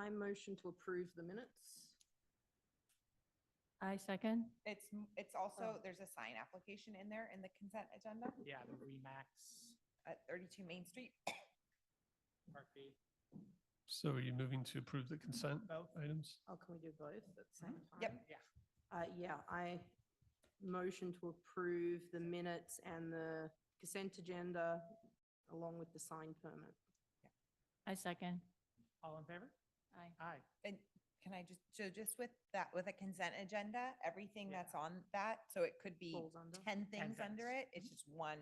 I motion to approve the minutes. I second. It's also, there's a sign application in there in the consent agenda Yeah, the Remax at 32 Main Street. Part B. So are you moving to approve the consent Both? items? Oh, can we do both at the same time? Yep. Yeah. Yeah, I motion to approve the minutes and the consent agenda along with the sign permit. I second. All in favor? Aye. Aye. And can I just with that, with a consent agenda, everything Yeah. that's on that, so it could be Falls under. 10 things under things. it, it's just one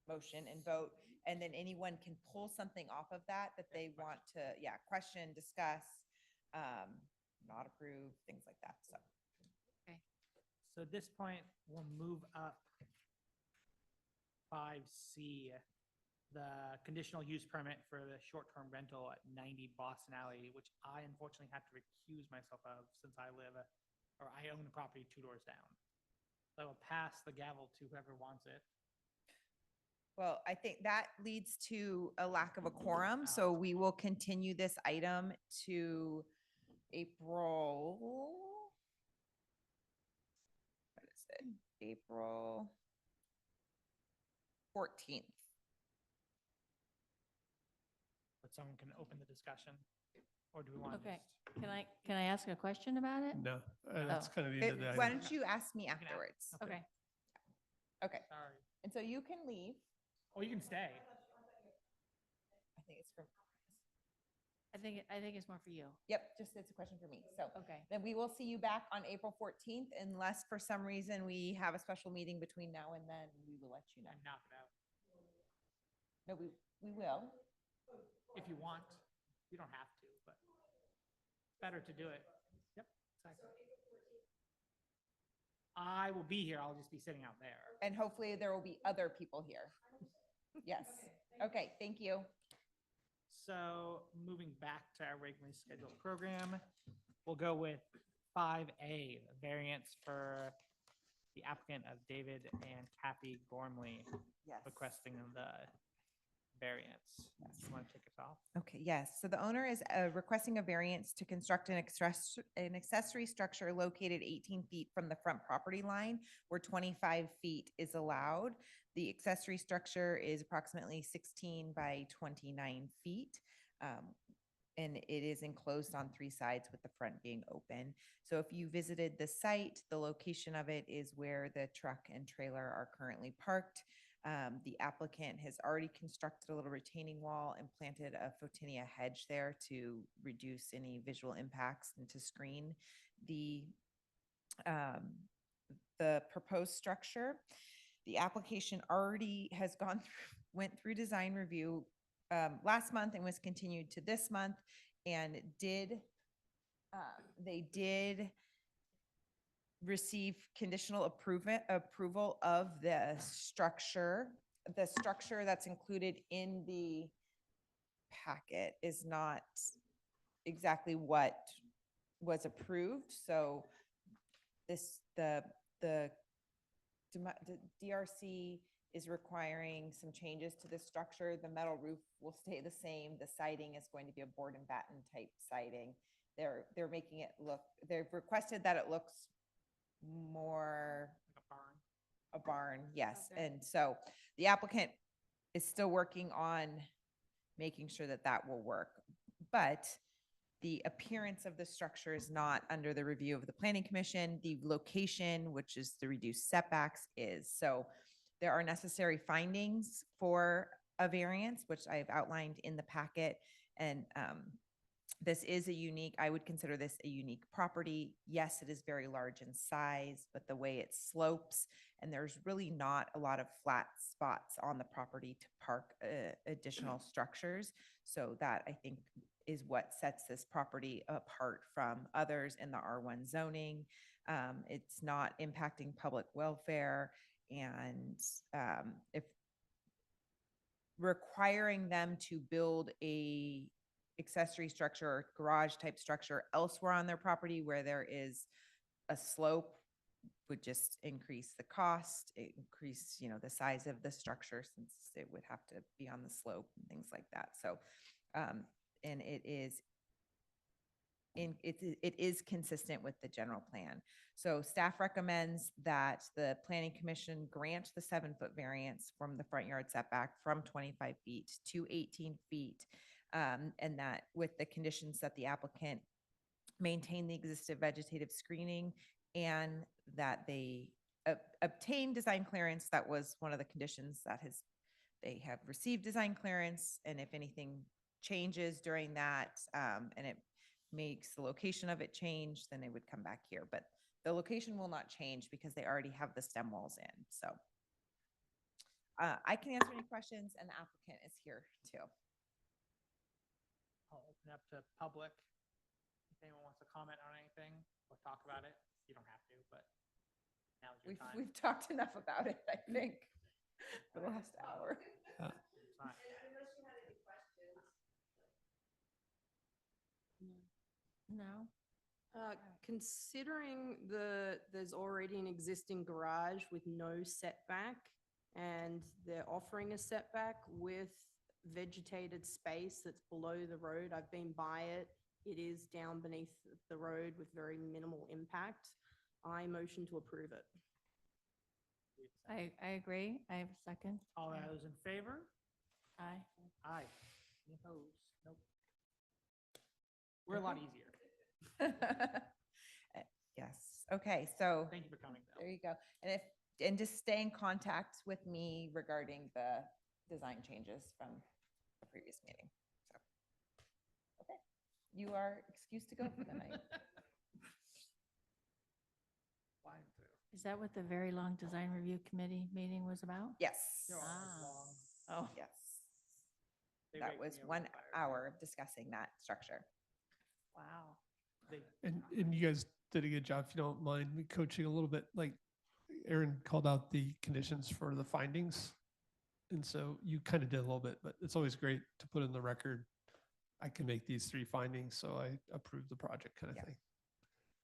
motion and vote. And then anyone can pull something off of that they want to, question, discuss, not approve, things like that, so. So at this point, we'll move up 5C, the conditional use permit for the short-term rental at 90 Boston Alley, which I unfortunately have to recuse myself of since I own the property 2 doors down. So I will pass the gavel to whoever wants it. Well, I think that leads to a lack of a quorum, so we will continue this item to April. What is it? April 14th. But someone can open the discussion, or do we want to Okay. just? Can I ask a question about it? No, that's kind of the end of the Why item. don't you ask me can ask. afterwards? Okay. Okay, Sorry. and so you can leave. Or you can stay. I think it's for, I think it's more for you. yep, just it's a question for me, so. Okay. Then we will see you back on April 14th unless for some reason we have a special meeting between now and then, we will let you know. And knock it out. No, we will. If you want. You don't have to, but it's better to do it. Yep, exactly. I will be here. I'll just be sitting out there. And hopefully there will be other people here. Yes. Okay, thank you. So moving back to our regularly scheduled program, we'll go with 5A, the variance for the applicant of David and Kathy Gormley Yes. requesting the variance. You want to kick us off? Okay, yes. So the owner is requesting a variance to construct an accessory structure located 18 feet from the front property line where 25 feet is allowed. The accessory structure is approximately 16 by 29 feet. And it is enclosed on 3 sides with the front being open. So if you visited the site, the location of it is where the truck and trailer are currently parked. The applicant has already constructed a little retaining wall and planted a photinia hedge there to reduce any visual impacts and to screen the proposed structure. The application already has went through design review last month and was continued to this month, and they did receive conditional approval of the structure. The structure that's included in the packet is not exactly what was approved. So the DRC is requiring some changes to the structure. The metal roof will stay the same. The siding is going to be a board and batten type siding. They're making it look, they've requested that it looks more Like a barn. a barn, yes. Okay. And so the applicant is still working on making sure that that will work. But the appearance of the structure is not under the review of the planning commission. The location, which is the reduced setbacks, is. So there are necessary findings for a variance, which I've outlined in the packet. And this is I would consider this a unique property. Yes, it is very large in size, but the way it slopes, and there's really not a lot of flat spots on the property to park additional structures. So that, I think, is what sets this property apart from others in the R1 zoning. It's not impacting public welfare, and if requiring them to build a accessory structure or garage type structure elsewhere on their property where there is a slope would just increase the cost, increase, the size of the structure, since it would have to be on the slope and things like that. So, and it is it is consistent with the general plan. So staff recommends that the planning commission grant the 7-foot variance from the front yard setback from 25 feet to 18 feet. And that with the conditions that the applicant maintain the existing vegetative screening and that they obtain design clearance. That was one of the conditions that they have received design clearance. And if anything changes during that, and it makes the location of it change, then it would come back here. But the location will not change because they already have the stem walls in. So I can answer any questions, and the applicant is here too. I'll open up to public. If anyone wants to comment on anything or talk about it, you don't have to, but now's your time. We've talked enough about it, I think, for the last hour. It's fine. No? Considering there's already an existing garage with no setback, and they're offering a setback with vegetated space that's below the road, I've been by it. It is down beneath the road with very minimal impact. I motion to approve it. I agree. I have a second. All those in favor? Aye. Aye. Any opposed? Nope. We're a lot easier. Yes. Okay. So Thank you for coming, there though. you go. And just stay in contact with me regarding the design changes from the previous meeting. So, okay. You are excused to go for the night. Flying through. Is that what the very long design review committee meeting was about? Yes. They're all Ah. long. Oh, Yes. They That rake was me over 1 the fire. hour of discussing that structure. wow. They- And you guys did a good job, if you don't mind me coaching a little bit, like Aaron called out the conditions for the findings. And so you kind of did a little bit, but it's always great to put in the record. I can make these 3 findings, so I approve the project kind of Yeah. thing.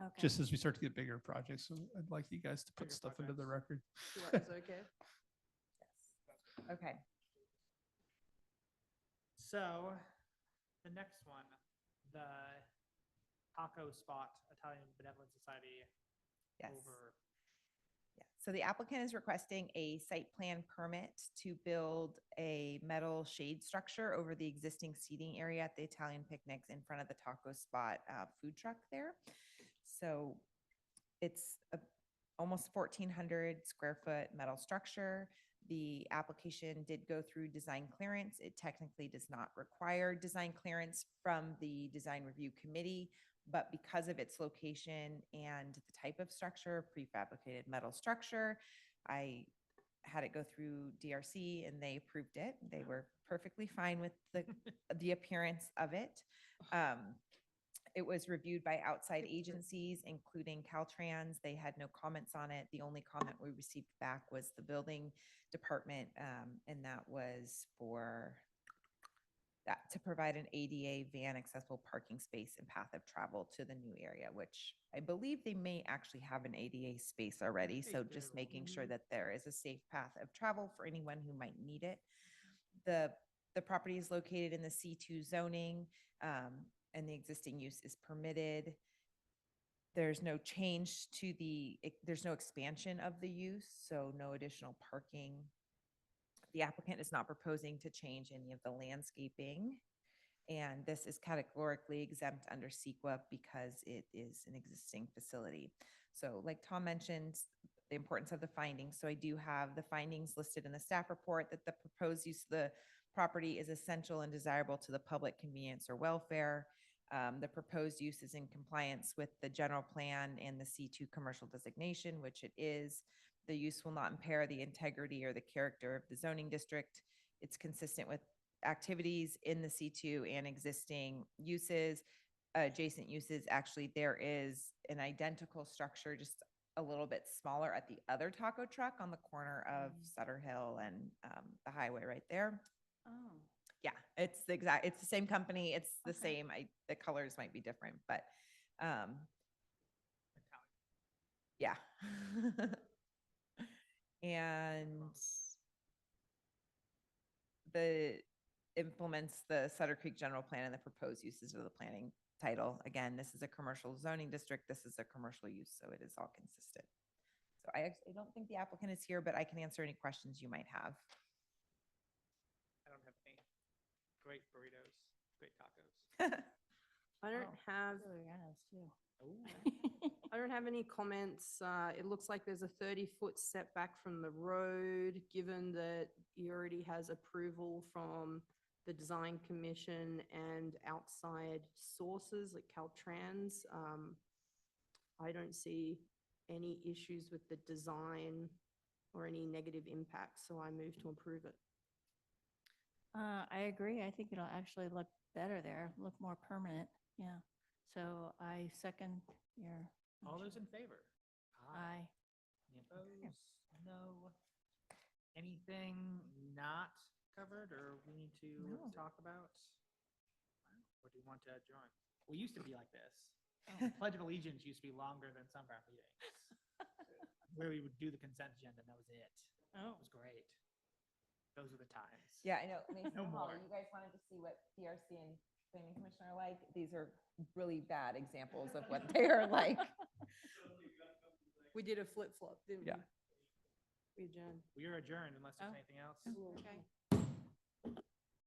Okay. Just as we start to get bigger projects, so I'd like you guys to put Bigger stuff into the projects. record. Sure, it's okay. Yes. Okay. So, the next one, the taco spot Italian Benevolent Society Yes. over. Yeah. So the applicant is requesting a site plan permit to build a metal shade structure over the existing seating area at the Italian Picnics in front of the taco spot food truck there. So it's almost 1,400 square foot metal structure. The application did go through design clearance. It technically does not require design clearance from the design review committee, but because of its location and the type of structure, prefabricated metal structure, I had it go through DRC and they approved it. They were perfectly fine with the appearance of it. It was reviewed by outside agencies, including Caltrans. They had no comments on it. The only comment we received back was the building department, and that was for that to provide an ADA van accessible parking space and path of travel to the new area, which I believe they may actually have an ADA space already. They So do. just making sure Mhm. that there is a safe path of travel for anyone who might need it. The property is located in the C2 zoning, and the existing use is permitted. There's no change to there's no expansion of the use, so no additional parking. The applicant is not proposing to change any of the landscaping. And this is categorically exempt under CEQA because it is an existing facility. So like Tom mentioned, the importance of the findings. So I do have the findings listed in the staff report that the proposed use of the property is essential and desirable to the public convenience or welfare. The proposed use is in compliance with the general plan and the C2 commercial designation, which it is. The use will not impair the integrity or the character of the zoning district. It's consistent with activities in the C2 and existing uses, adjacent uses. Actually, there is an identical structure, just a little bit smaller at the other taco truck on the corner of Sutter Hill and the highway right there. Oh, Yeah, it's the same company. It's the Okay. same. The colors might be different, but yeah. And the implements the Sutter Creek general plan and the proposed uses of the planning title. Again, this is a commercial zoning district. This is a commercial use, so it is all consistent. So I actually don't think the applicant is here, but I can answer any questions you might have. I don't have any. Great burritos, great tacos. I don't Oh, have, Really honest, too. Ooh. I don't have any comments. It looks like there's a 30-foot setback from the road, given that he already has approval from the design commission and outside sources like Caltrans. I don't see any issues with the design or any negative impacts, so I move to approve it. I agree. I think it'll actually look better there, look more permanent. Yeah. So I second your. All those motion. in favor? Aye. Any opposed? No. Anything not covered or we need to No. talk about? Or do you want to adjourn? We used to be like this. The Pledge of Allegiance used to be longer than some of our meetings. Where we would do the consent agenda and that was it. Oh. It was great. Those were the times. Yeah, I know. Mason No and Holly, more. you guys wanted to see what PRC and planning commission are like? These are really bad examples of what they are like. We did a flip-flop, didn't we? Yeah. We adjourned. We are adjourned unless there's Oh. anything else. Okay.